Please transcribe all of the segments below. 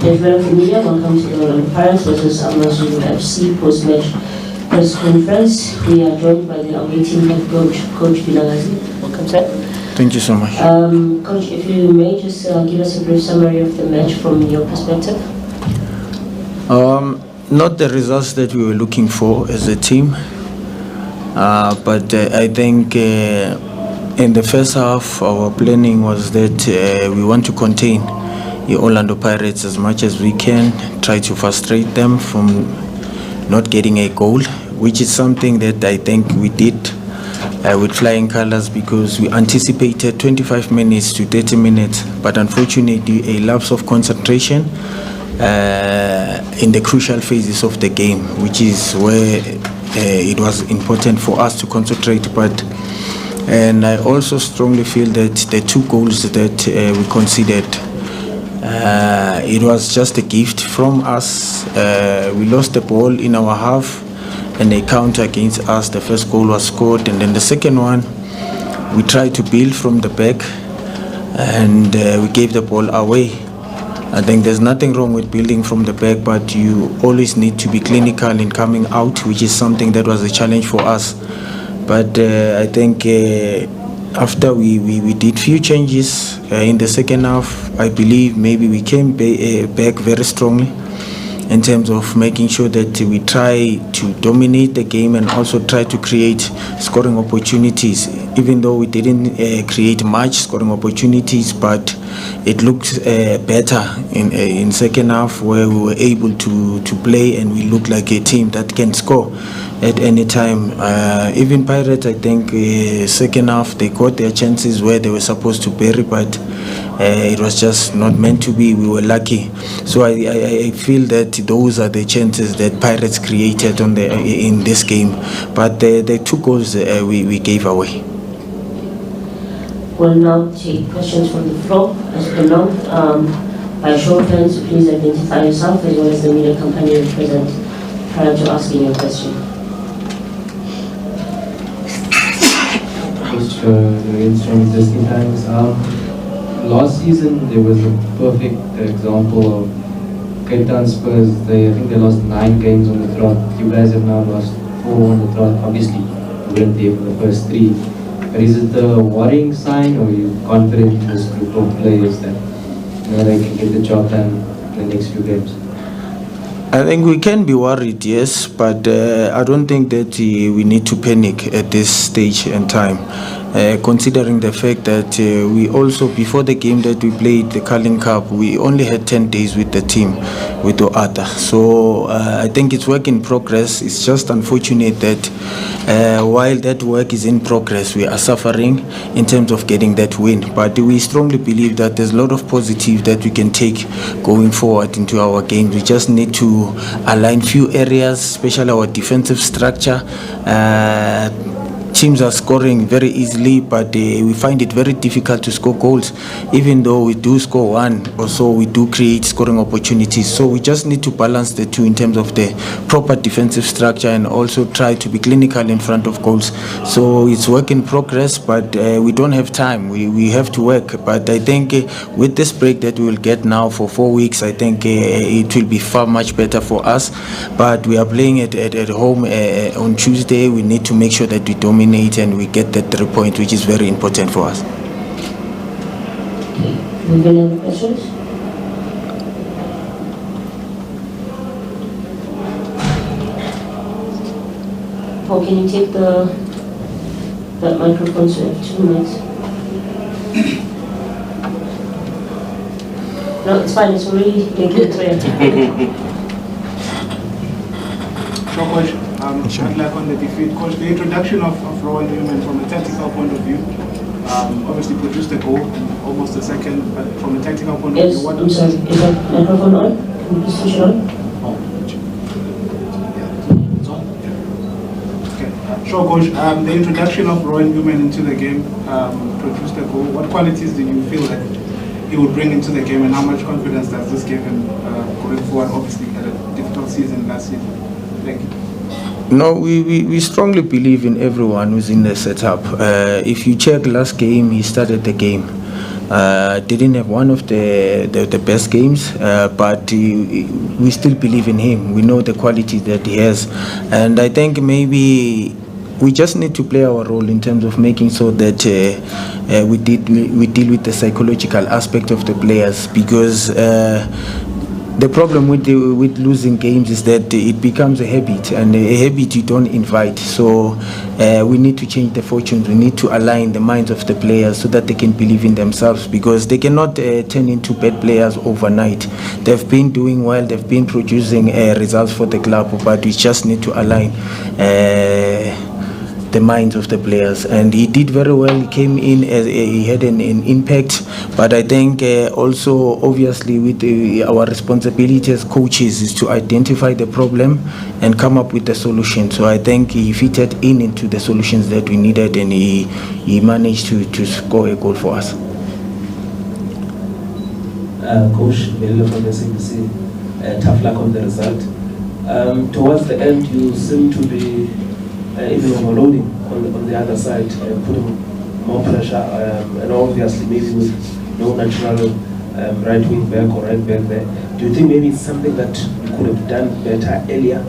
Gentlemen of the media, welcome to the Pirates versus 𝙑𝙪𝙨 FC post-match press conference. We are joined by the away team head coach, Coach 𝙑𝙪𝙨. Welcome, sir. Thank you so much. Coach, if you may just give us a brief summary of the match from your perspective. Not the results that we were looking for as a team, but I think in the first half our planning was that we want to contain the Orlando Pirates as much as we can, try to frustrate them from not getting a goal, which is something that I think we did with flying colors, because we anticipated 25 minutes to 30 minutes, but unfortunately a lapse of concentration in the crucial phases of the game, which is where it was important for us to concentrate. And I also strongly feel that the two goals that we conceded, it was just a gift from us. We lost the ball in our half and a counter against us. The first goal was scored, and then the second one we tried to build from the back and we gave the ball away. I think there's nothing wrong with building from the back, but you always need to be clinical in coming out, which is something that was a challenge for us. But I think after we did few changes in the second half, I believe maybe we came back very strongly in terms of making sure that we try to dominate the game and also try to create scoring opportunities, even though we didn't create much scoring opportunities, but it looked better in second half, where we were able to play and we looked like a team that can score at any time. Even Pirates, I think second half they got their chances where they were supposed to bury, but it was just not meant to be. We were lucky. So I feel that those are the chances that Pirates created in this game, but the two goals we gave away. We'll now take questions from the floor. As you know, by show of hands, please identify yourself as well as the media company you represent prior to asking your question. Against from existing times. Last season there was a perfect example of Cape Town Spurs. I think they lost 9 games on the trot. You guys have now lost 4 on the trot. Obviously, you weren't there for the first 3. But is it a worrying sign, or are you confident in this group of players that they can get the job done in the next few games? I think we can be worried, yes, but I don't think that we need to panic at this stage and time, considering the fact that we also, before the game that we played, the Carling Cup, we only had 10 days with the team, with 𝙑𝙪𝙨. So I think it's work in progress. It's just unfortunate that while that work is in progress, we are suffering in terms of getting that win. But we strongly believe that there's a lot of positive that we can take going forward into our game. We just need to align few areas, especially our defensive structure. Teams are scoring very easily, but we find it very difficult to score goals. Even though we do score 1 or so, we do create scoring opportunities. So we just need to balance the two in terms of the proper defensive structure and also try to be clinical in front of goals. So it's work in progress, but we don't have time. We have to work. But I think with this break that we will get now for 4 weeks, I think it will be far much better for us. But we are playing it at home on Tuesday. We need to make sure that we dominate and we get that 3 points, which is very important for us. Any other questions? Paul, can you take that microphone, so you have 2 minutes? No, it's fine. It's already making clear. Sure, Coach. I'd like on the defeat, Coach, the introduction of Rowan Newman from a tactical point of view, obviously produced a goal in almost a second, but from a tactical point of view, what... I'm sorry, is that microphone on? Can you please switch it on? Okay. Sure, Coach. The introduction of Rowan Newman into the game produced a goal. What qualities did you feel that he would bring into the game, and how much confidence does this give him going forward? Obviously, had a difficult season last season. Thank you. No, we strongly believe in everyone who's in the setup. If you check last game, he started the game. Didn't have one of the best games, but we still believe in him. We know the quality that he has, and I think maybe we just need to play our role in terms of making sure that we deal with the psychological aspect of the players, because the problem with losing games is that it becomes a habit, and a habit you don't invite. So we need to change the fortunes. We need to align the minds of the players so that they can believe in themselves, because they cannot turn into bad players overnight. They've been doing well, they've been producing results for the club, but we just need to align the minds of the players. And he did very well. He came in as he had an impact, but I think also obviously with our responsibility as coaches is to identify the problem and come up with the solution. So I think he fitted into the solutions that we needed, and he managed to score a goal for us. Coach, Bello from SABC, tough luck on the result. Towards the end, you seem to be even overloading on the other side, putting more pressure, and obviously maybe with no natural right wing back or right back there. Do you think maybe it's something that you could have done better earlier?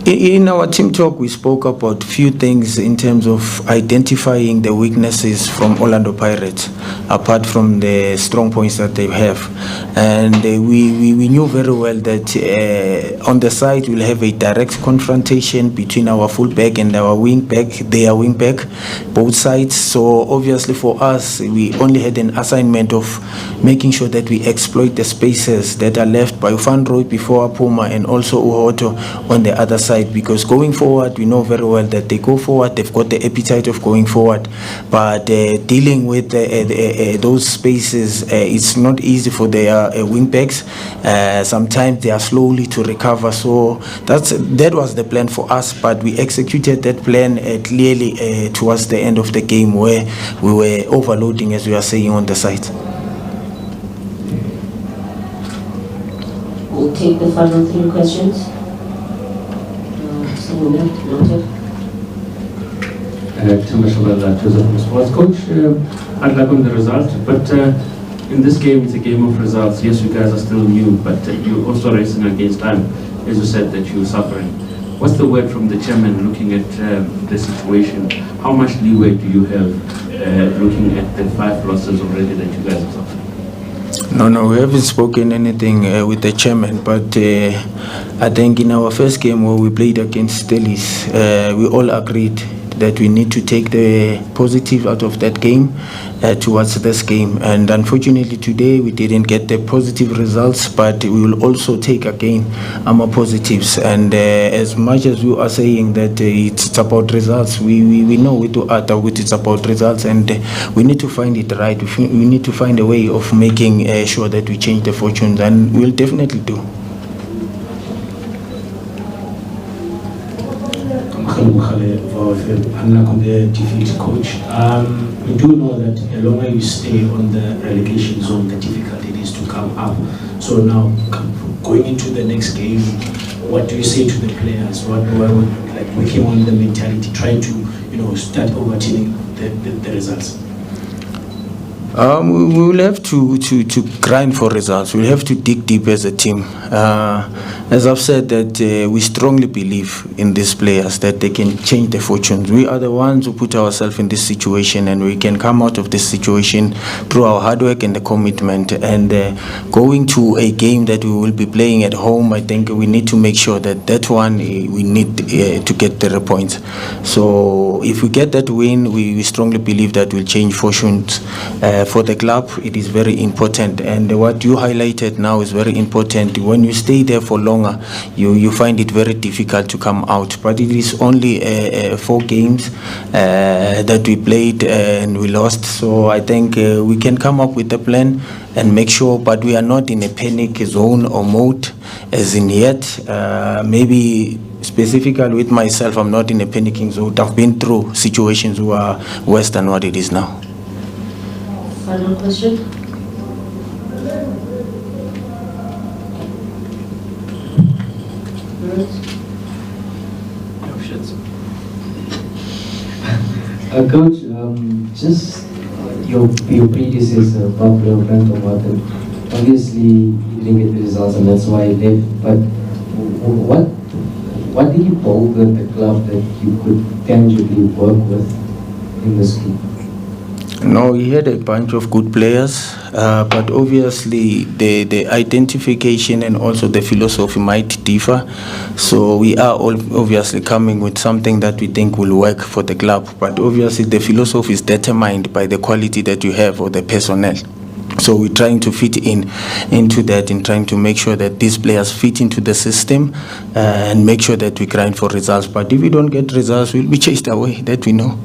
In our team talk, we spoke about few things in terms of identifying the weaknesses from Orlando Pirates, apart from the strong points that they have. And we knew very well that on the side we'll have a direct confrontation between our fullback and our their wing back, both sides. So obviously for us, we only had an assignment of making sure that we exploit the spaces that are left by Van Rooij before Puma, and also Uhoto on the other side. Because going forward, we know very well that they go forward, they've got the appetite of going forward, but dealing with those spaces, it's not easy for their wing backs. Sometimes they are slowly to recover. So that was the plan for us, but we executed that plan clearly towards the end of the game, where we were overloading, as we are saying, on the side. We'll take the final 3 questions. Coach, I'd like on the result, but in this game, it's a game of results. Yes, you guys are still new, but you're also racing against time, as you said that you're suffering. What's the word from the chairman looking at the situation? How much leeway do you have looking at the 5 losses already that you guys are suffering? No, we haven't spoken anything with the chairman, but I think in our first game where we played against Stellis, we all agreed that we need to take the positive out of that game towards this game. And unfortunately today we didn't get the positive results, but we will also take again our positives. And as much as we are saying that it's about results, we know with it's about results, and we need to find it right. We need to find a way of making sure that we change the fortunes, and we'll definitely do. Unlike on the defeat, coach, we do know that the longer you stay on the relegation zone, the difficult it is to come up. So now, going into the next game, what do you say to the players? What do I would like working on the mentality, trying to start overturning the results? We will have to grind for results. We'll have to dig deep as a team. As I've said, that we strongly believe in these players, that they can change the fortunes. We are the ones who put ourselves in this situation, and we can come out of this situation through our hard work and the commitment. And going to a game that we will be playing at home, I think we need to make sure that one we need to get the points. So if we get that win, we strongly believe that will change fortunes. For the club, it is very important, and what you highlighted now is very important. When you stay there for longer, you find it very difficult to come out. But it is only 4 games that we played and we lost. So I think we can come up with a plan and make sure, but we are not in a panic zone or mode as in yet. Maybe specifically with myself, I'm not in a panicking zone. I've been through situations who are worse than what it is now. Final question? Coach, just your predecessor, Pablo Franco Martin, obviously he didn't get the results and that's why he left. But what did you build at the club that you could tangibly work with in this group? No, he had a bunch of good players, but obviously the identification and also the philosophy might differ. So we are all obviously coming with something that we think will work for the club. But obviously the philosophy is determined by the quality that you have or the personnel. So we're trying to fit into that and trying to make sure that these players fit into the system and make sure that we grind for results. But if we don't get results, we'll be chased away, that we know.